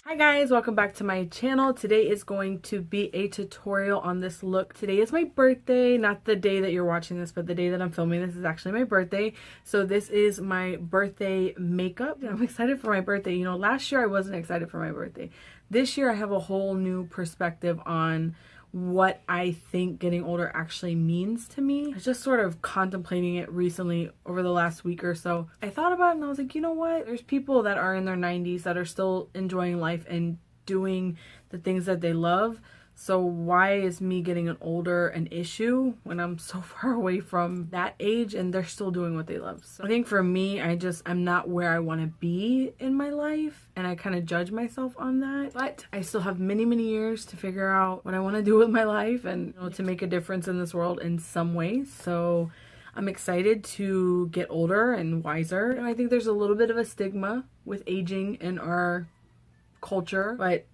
Hi guys, welcome back to my channel. Today is going to be a tutorial on this look. Today is my birthday, not the day that you're watching this, but the day that I'm filming this is actually my birthday. So this is my birthday makeup. I'm excited for my birthday. You know, last year I wasn't excited for my birthday. This year I have a whole new perspective on what I think getting older actually means to me. I was just sort of contemplating it recently over the last week or so. I thought about it and I was like, you know what? There's people that are in their 90s that are still enjoying life and doing the things that they love. So why is me getting older an issue when I'm so far away from that age and they're still doing what they love? So I think for me, I'm not where I want to be in my life, and I kind of judge myself on that. But I still have many years to figure out what I want to do with my life and, you know, to make a difference in this world in some ways. So I'm excited to get older and wiser. And I think there's a little bit of a stigma with aging in our culture, but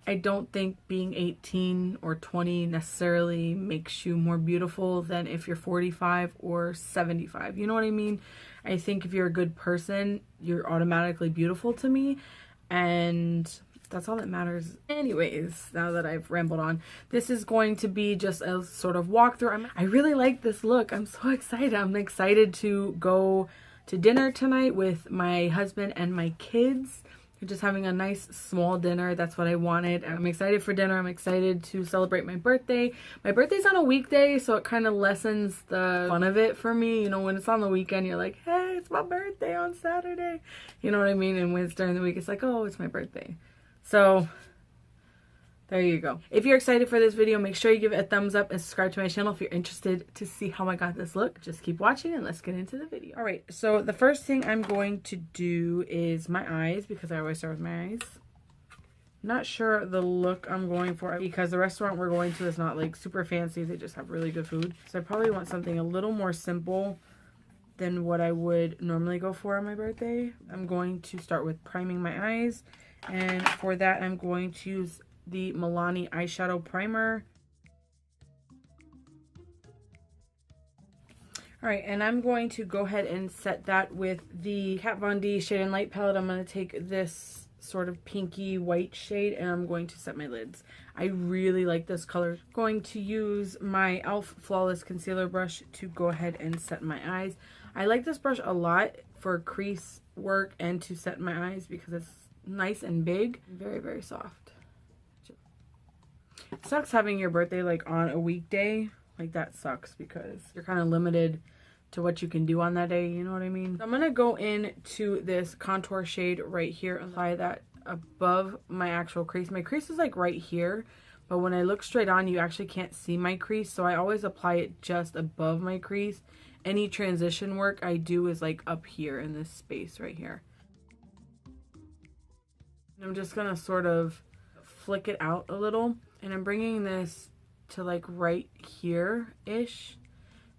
I don't think being 18 or 20 necessarily makes you more beautiful than if you're 45 or 75. You know what I mean? I think if you're a good person, you're automatically beautiful to me, and that's all that matters. Anyways, now that I've rambled on, this is going to be just a sort of walkthrough. I really like this look. I'm so excited. I'm excited to go to dinner tonight with my husband and my kids. Just having a nice small dinner. That's what I wanted. I'm excited for dinner. I'm excited to celebrate my birthday. My birthday's on a weekday, so it kind of lessens the fun of it for me. You know, when it's on the weekend, you're like, hey, it's my birthday on Saturday. You know what I mean? And when it's during the week, it's like, oh, it's my birthday. So there you go. If you're excited for this video, make sure you give it a thumbs up and subscribe to my channel if you're interested to see how I got this look. Just keep watching and let's get into the video. All right, so the first thing I'm going to do is my eyes, because I always start with my eyes. Not sure the look I'm going for because the restaurant we're going to is not like super fancy. They just have really good food. So I probably want something a little more simple than what I would normally go for on my birthday. I'm going to start with priming my eyes. And for that, I'm going to use the Milani eyeshadow primer. All right, and I'm going to go ahead and set that with the Kat Von D Shade and Light palette. I'm going to take this sort of pinky white shade and I'm going to set my lids. I really like this color. I'm going to use my e.l.f. Flawless Concealer brush to go ahead and set my eyes. I like this brush a lot for crease work and to set my eyes because it's nice and big, very soft. It sucks having your birthday like on a weekday. Like that sucks because you're kind of limited to what you can do on that day, you know what I mean? So I'm gonna go into this contour shade right here, apply that above my actual crease. My crease is like right here, but when I look straight on, you actually can't see my crease, so I always apply it just above my crease. Any transition work I do is like up here in this space right here. And I'm just gonna sort of flick it out a little. And I'm bringing this to like right here-ish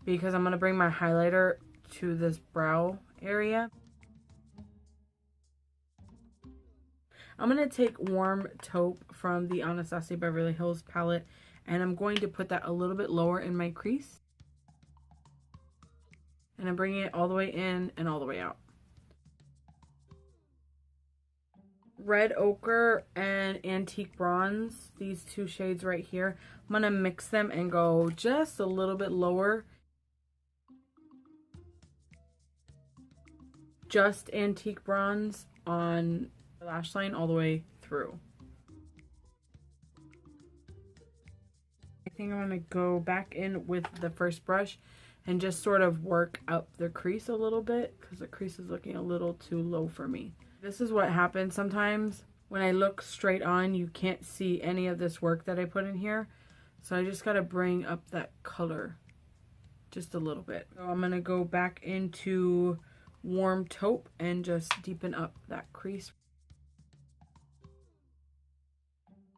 because I'm going to bring my highlighter to this brow area. I'm going to take Warm Taupe from the Anastasia Beverly Hills palette and I'm going to put that a little bit lower in my crease. And I'm bringing it all the way in and all the way out. Red Ochre and Antique Bronze, these two shades right here. I'm going to mix them and go just a little bit lower. Just Antique Bronze on the lash line all the way through. I think I'm going to go back in with the first brush and just sort of work up the crease a little bit because the crease is looking a little too low for me. This is what happens sometimes when I look straight on, you can't see any of this work that I put in here. So I just got to bring up that color just a little bit. So I'm going to go back into Warm Taupe and just deepen up that crease.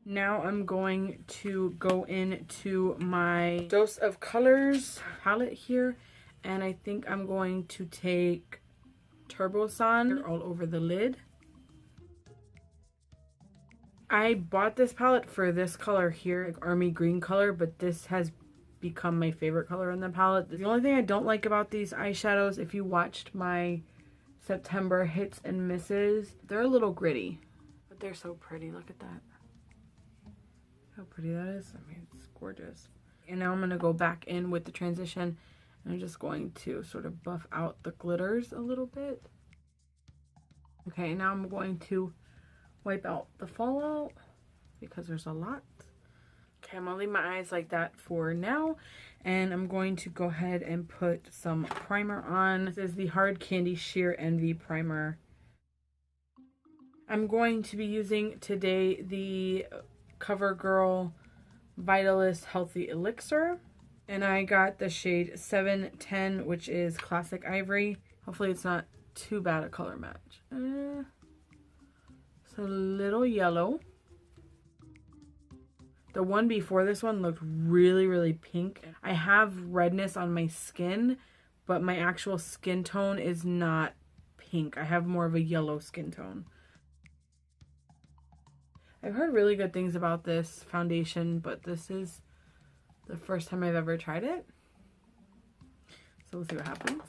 Now I'm going to go into my Dose of Colors palette here. And I think I'm going to take Turbo Sun all over the lid. I bought this palette for this color here, like army green color, but this has become my favorite color in the palette. The only thing I don't like about these eyeshadows, if you watched my September hits and misses, they're a little gritty. But they're so pretty. Look at that. How pretty that is. I mean, it's gorgeous. And now I'm going to go back in with the transition. And I'm just going to sort of buff out the glitters a little bit. Okay, now I'm going to wipe out the fallout because there's a lot. Okay, I'm going to leave my eyes like that for now. And I'm going to go ahead and put some primer on. This is the Hard Candy Sheer Envy Primer. I'm going to be using today the CoverGirl Vitalist Healthy Elixir. And I got the shade 710, which is Classic Ivory. Hopefully it's not too bad a color match. It's a little yellow. The one before this one looked really, really pink. I have redness on my skin, but my actual skin tone is not pink. I have more of a yellow skin tone. I've heard really good things about this foundation, but this is the first time I've ever tried it. So we'll see what happens.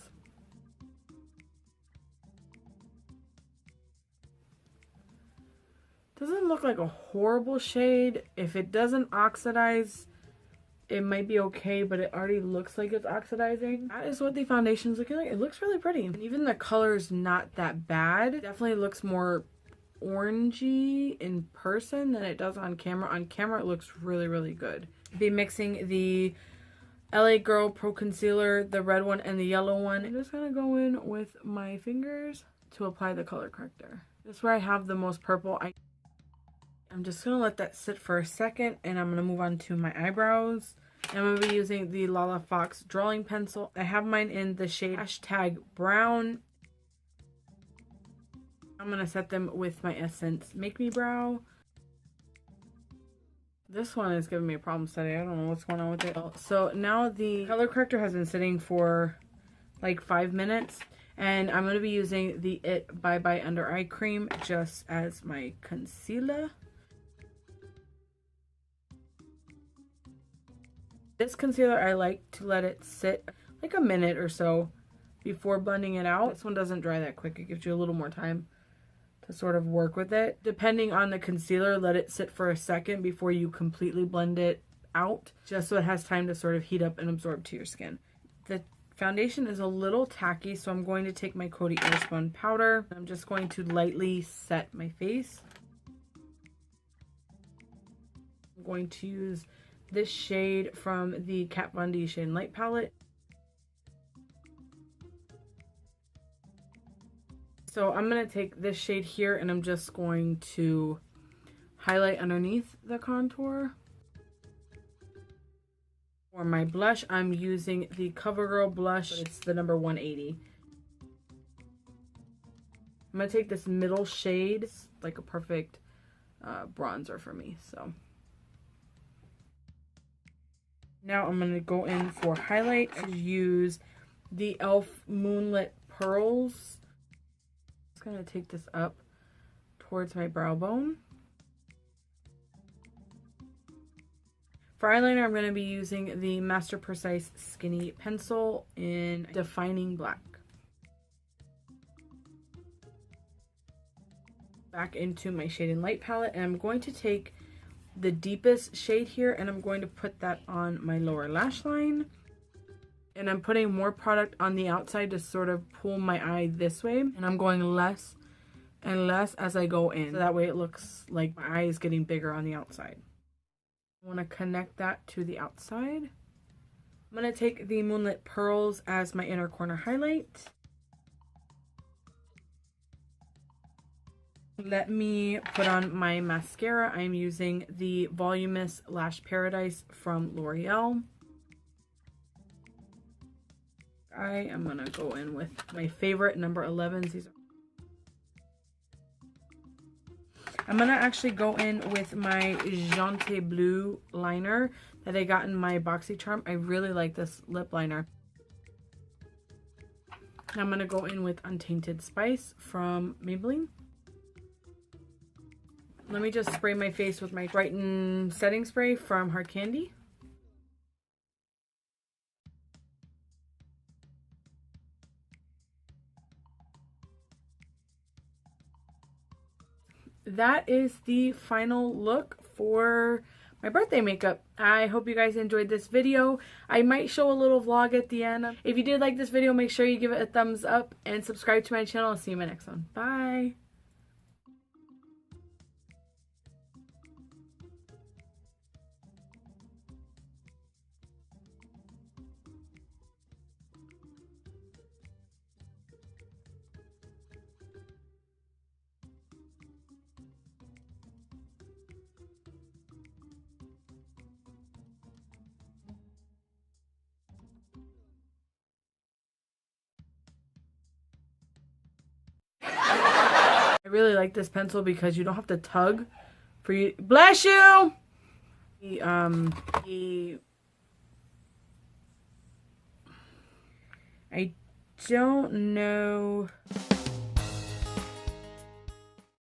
Doesn't look like a horrible shade. If it doesn't oxidize, it might be okay, but it already looks like it's oxidizing. That is what the foundation's looking like. It looks really pretty. And even the color's not that bad. It definitely looks more orangey in person than it does on camera. On camera, it looks really, really good. I'll be mixing the LA Girl Pro Concealer, the red one and the yellow one. I'm just gonna go in with my fingers to apply the color corrector. This is where I have the most purple. I'm just gonna let that sit for a second, and I'm gonna move on to my eyebrows. I'm gonna be using the Lala Fox drawing pencil. I have mine in the shade hashtag brown. I'm gonna set them with my Essence Make Me Brow. This one is giving me a problem today. I don't know what's going on with it. So now the color corrector has been sitting for like 5 minutes, and I'm gonna be using the It Bye Bye Under Eye Cream just as my concealer. This concealer, I like to let it sit like a minute or so before blending it out. This one doesn't dry that quick. It gives you a little more time to sort of work with it. Depending on the concealer, let it sit for a second before you completely blend it out, just so it has time to sort of heat up and absorb to your skin. The foundation is a little tacky, so I'm going to take my Coty Airspun powder. I'm just going to lightly set my face. I'm going to use this shade from the Kat Von D Shade and Light palette. So I'm going to take this shade here, and I'm just going to highlight underneath the contour. For my blush, I'm using the CoverGirl blush, but it's the number 180. I'm going to take this middle shade. It's like a perfect bronzer for me. So now I'm going to go in for highlight. I use the e.l.f. Moonlit Pearls. I'm just going to take this up towards my brow bone. For eyeliner, I'm going to be using the Master Precise Skinny Pencil in Defining Black. Back into my Shade and Light palette, and I'm going to take the deepest shade here, and I'm going to put that on my lower lash line. And I'm putting more product on the outside to sort of pull my eye this way, and I'm going less and less as I go in, so that way it looks like my eye is getting bigger on the outside. I want to connect that to the outside. I'm going to take the Moonlit Pearls as my inner corner highlight. Let me put on my mascara. I'm using the Voluminous Lash Paradise from L'Oreal. I am going to go in with my favorite number 11s. These are... I'm going to actually go in with my Jante Blue liner that I got in my BoxyCharm. I really like this lip liner. Now I'm going to go in with Untainted Spice from Maybelline. Let me just spray my face with my Brighten setting spray from Hard Candy. that is the final look for my birthday makeup. I hope you guys enjoyed this video. I might show a little vlog at the end. If you did like this video, make sure you give it a thumbs up and subscribe to my channel. I'll see you in my next one. Bye. I really like this pencil because you don't have to tug for you. Bless you! I don't know.